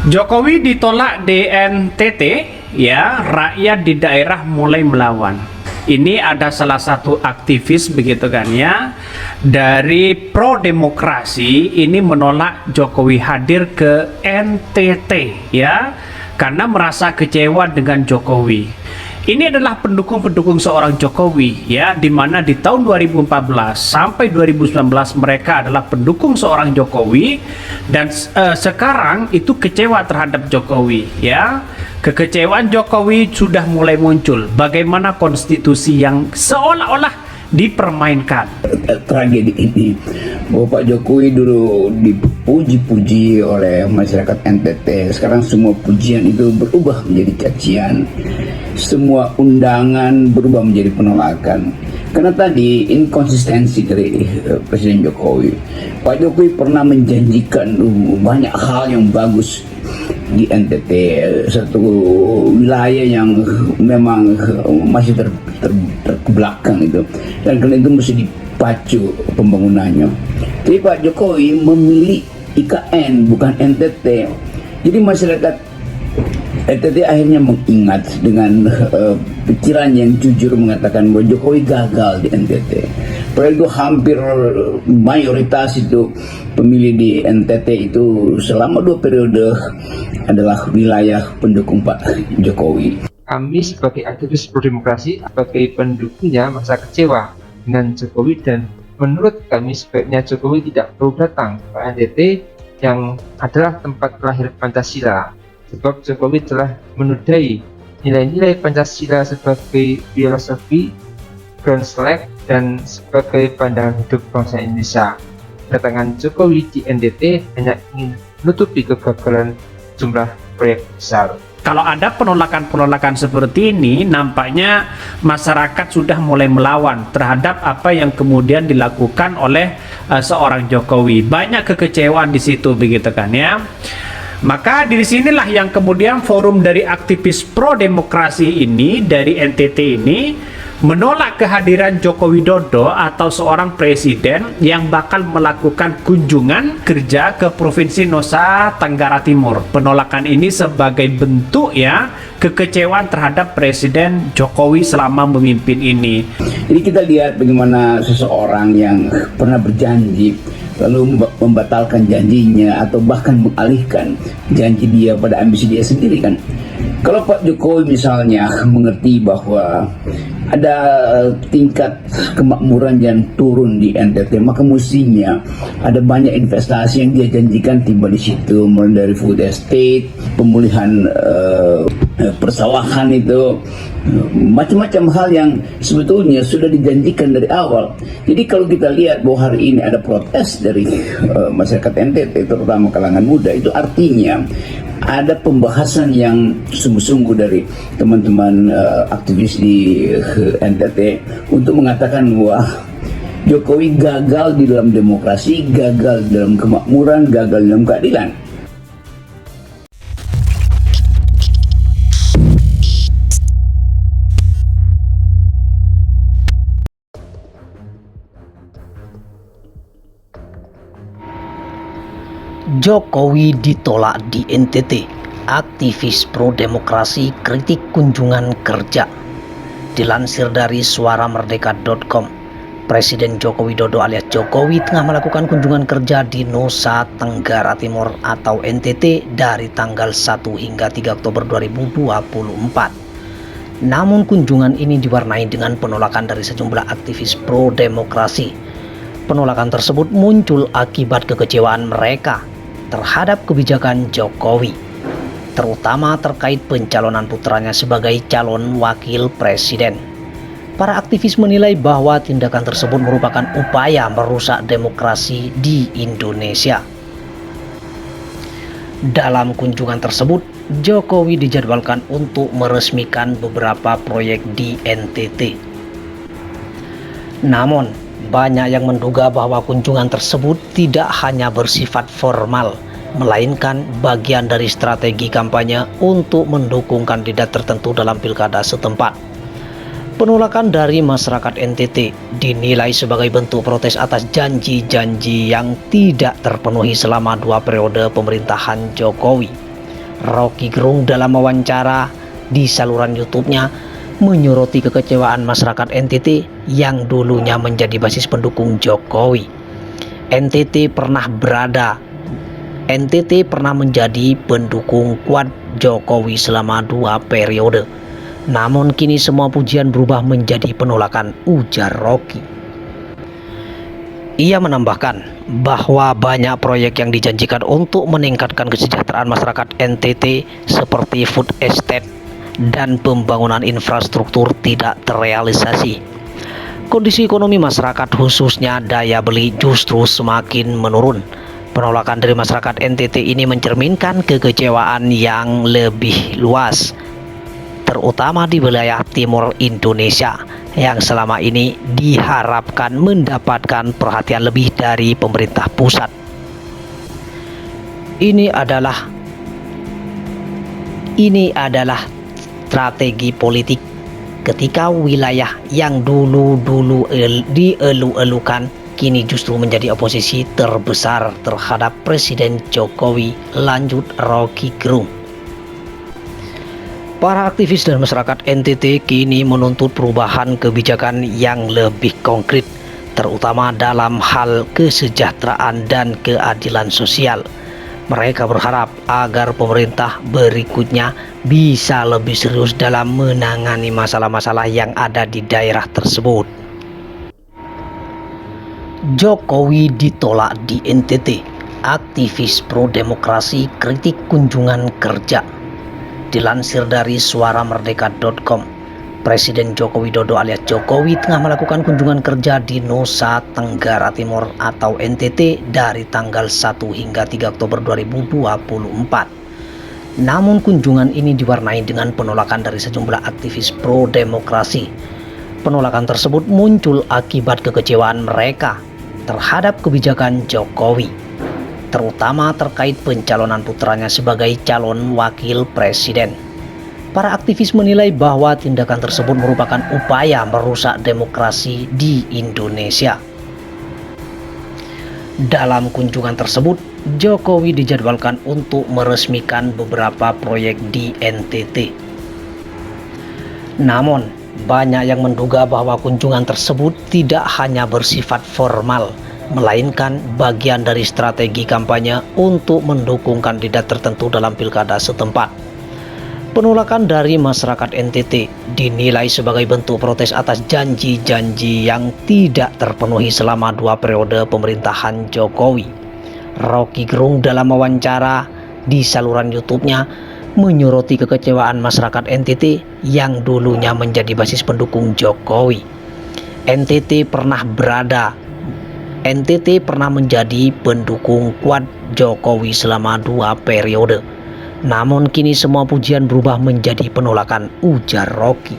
Jokowi ditolak di NTT, ya, rakyat di daerah mulai melawan. Ini ada salah satu aktivis begitu kan ya, dari pro demokrasi ini menolak Jokowi hadir ke NTT ya, karena merasa kecewa dengan Jokowi. Ini adalah pendukung-pendukung seorang Jokowi ya, di mana di tahun 2014 sampai 2019 mereka adalah pendukung seorang Jokowi, dan sekarang itu kecewa terhadap Jokowi ya. Kekecewaan Jokowi sudah mulai muncul. Bagaimana konstitusi yang seolah-olah dipermainkan. Tragedi ini bahwa Pak Jokowi dulu dipuji-puji oleh masyarakat NTT, sekarang semua pujian itu berubah menjadi cacian, semua undangan berubah menjadi penolakan. Karena tadi inkonsistensi dari Presiden Jokowi. Pak Jokowi pernah menjanjikan banyak hal yang bagus di NTT, satu wilayah yang memang masih terbelakang itu, dan karena itu mesti dipacu pembangunannya. Tapi Pak Jokowi memilih IKN bukan NTT, jadi masyarakat NTT akhirnya mengingat dengan pikiran yang jujur mengatakan bahwa Jokowi gagal di NTT. Padahal itu hampir mayoritas itu pemilih di NTT itu selama 2 periode adalah wilayah pendukung Pak Jokowi. Kami sebagai aktivis pro demokrasi, sebagai pendukungnya merasa kecewa dengan Jokowi, dan menurut kami sebaiknya Jokowi tidak perlu datang ke NTT yang adalah tempat lahir Pancasila. Sebab Jokowi telah menodai nilai-nilai Pancasila sebagai filosofi, ground select, dan sebagai pandangan hidup bangsa Indonesia. Kedatangan Jokowi di NTT hanya ingin menutupi kegagalan jumlah proyek besar. Kalau ada penolakan-penolakan seperti ini, nampaknya masyarakat sudah mulai melawan terhadap apa yang kemudian dilakukan oleh seorang Jokowi. Banyak kekecewaan di situ begitu kan ya. Maka di sinilah yang kemudian forum dari aktivis pro demokrasi ini dari NTT ini menolak kehadiran Joko Widodo atau seorang presiden yang bakal melakukan kunjungan kerja ke Provinsi Nusa Tenggara Timur. Penolakan ini sebagai bentuk ya kekecewaan terhadap Presiden Jokowi selama memimpin ini. Jadi kita lihat bagaimana seseorang yang pernah berjanji lalu membatalkan janjinya atau bahkan mengalihkan janji dia pada ambisi dia sendiri kan. Kalau Pak Jokowi misalnya mengerti bahwa ada tingkat kemakmuran yang turun di NTT, maka mestinya ada banyak investasi yang dia janjikan tiba di situ, mulai dari food estate, pemulihan persawahan itu, macam-macam hal yang sebetulnya sudah dijanjikan dari awal. Jadi kalau kita lihat bahwa hari ini ada protes dari masyarakat NTT, terutama kalangan muda, itu artinya ada pembahasan yang sungguh-sungguh dari teman-teman aktivis di NTT untuk mengatakan bahwa Jokowi gagal di dalam demokrasi, gagal di dalam kemakmuran, gagal dalam keadilan. Jokowi ditolak di NTT. Aktivis pro demokrasi kritik kunjungan kerja. Dilansir dari suaramerdeka.com, Presiden Joko Widodo alias Jokowi tengah melakukan kunjungan kerja di Nusa Tenggara Timur atau NTT dari tanggal 1 hingga 3 Oktober 2024. Namun kunjungan ini diwarnai dengan penolakan dari sejumlah aktivis pro demokrasi. Penolakan tersebut muncul akibat kekecewaan mereka terhadap kebijakan Jokowi, terutama terkait pencalonan putranya sebagai calon wakil presiden. Para aktivis menilai bahwa tindakan tersebut merupakan upaya merusak demokrasi di Indonesia. Dalam kunjungan tersebut, Jokowi dijadwalkan untuk meresmikan beberapa proyek di NTT. Namun, banyak yang menduga bahwa kunjungan tersebut tidak hanya bersifat formal, melainkan bagian dari strategi kampanye untuk mendukung kandidat tertentu dalam pilkada setempat. Penolakan dari masyarakat NTT dinilai sebagai bentuk protes atas janji-janji yang tidak terpenuhi selama 2 periode pemerintahan Jokowi. Rocky Gerung dalam wawancara di saluran YouTube-nya menyoroti kekecewaan masyarakat NTT yang dulunya menjadi basis pendukung Jokowi. NTT pernah menjadi pendukung kuat Jokowi selama 2 periode. Namun kini semua pujian berubah menjadi penolakan, ujar Rocky. Ia menambahkan bahwa banyak proyek yang dijanjikan untuk meningkatkan kesejahteraan masyarakat NTT seperti food estate dan pembangunan infrastruktur tidak terrealisasi. Kondisi ekonomi masyarakat khususnya daya beli justru semakin menurun. Penolakan dari masyarakat NTT ini mencerminkan kekecewaan yang lebih luas, terutama di wilayah timur Indonesia yang selama ini diharapkan mendapatkan perhatian lebih dari pemerintah pusat. Ini adalah strategi politik ketika wilayah yang dulu dielu-elukan kini justru menjadi oposisi terbesar terhadap Presiden Jokowi, lanjut Rocky Gerung. Para aktivis dan masyarakat NTT kini menuntut perubahan kebijakan yang lebih konkret, terutama dalam hal kesejahteraan dan keadilan sosial. Mereka berharap agar pemerintah berikutnya bisa lebih serius dalam menangani masalah-masalah yang ada di daerah tersebut. Jokowi ditolak di NTT, aktivis pro demokrasi kritik kunjungan kerja. Dilansir dari suaramerdeka.com, Presiden Joko Widodo alias Jokowi tengah melakukan kunjungan kerja di Nusa Tenggara Timur atau NTT dari tanggal 1 hingga 3 Oktober 2024. Namun kunjungan ini diwarnai dengan penolakan dari sejumlah aktivis pro demokrasi. Penolakan tersebut muncul akibat kekecewaan mereka terhadap kebijakan Jokowi, terutama terkait pencalonan putranya sebagai calon wakil presiden. Para aktivis menilai bahwa tindakan tersebut merupakan upaya merusak demokrasi di Indonesia. Dalam kunjungan tersebut, Jokowi dijadwalkan untuk meresmikan beberapa proyek di NTT. Namun, banyak yang menduga bahwa kunjungan tersebut tidak hanya bersifat formal, melainkan bagian dari strategi kampanye untuk mendukung kandidat tertentu dalam pilkada setempat. Penolakan dari masyarakat NTT dinilai sebagai bentuk protes atas janji-janji yang tidak terpenuhi selama 2 periode pemerintahan Jokowi. Rocky Gerung dalam wawancara di saluran YouTube-nya menyoroti kekecewaan masyarakat NTT yang dulunya menjadi basis pendukung Jokowi. NTT pernah menjadi pendukung kuat Jokowi selama 2 periode. Namun kini semua pujian berubah menjadi penolakan, ujar Rocky.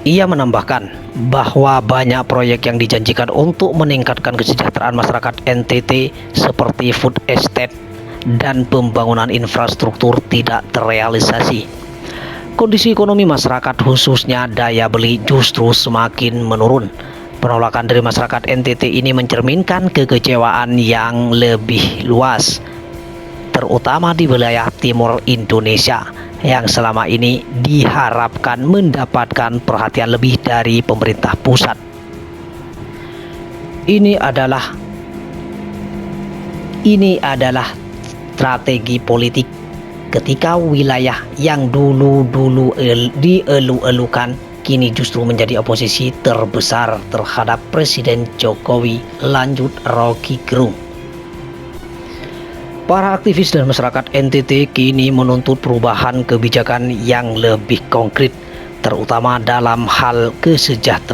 Ia menambahkan bahwa banyak proyek yang dijanjikan untuk meningkatkan kesejahteraan masyarakat NTT seperti food estate dan pembangunan infrastruktur tidak terrealisasi. Kondisi ekonomi masyarakat khususnya daya beli justru semakin menurun. Penolakan dari masyarakat NTT ini mencerminkan kekecewaan yang lebih luas, terutama di wilayah timur Indonesia yang selama ini diharapkan mendapatkan perhatian lebih dari pemerintah pusat. Ini adalah strategi politik ketika wilayah yang dulu dielu-elukan kini justru menjadi oposisi terbesar terhadap Presiden Jokowi, lanjut Rocky Gerung. Para aktivis dan masyarakat NTT kini menuntut perubahan kebijakan yang lebih konkret, terutama dalam hal kesejahteraan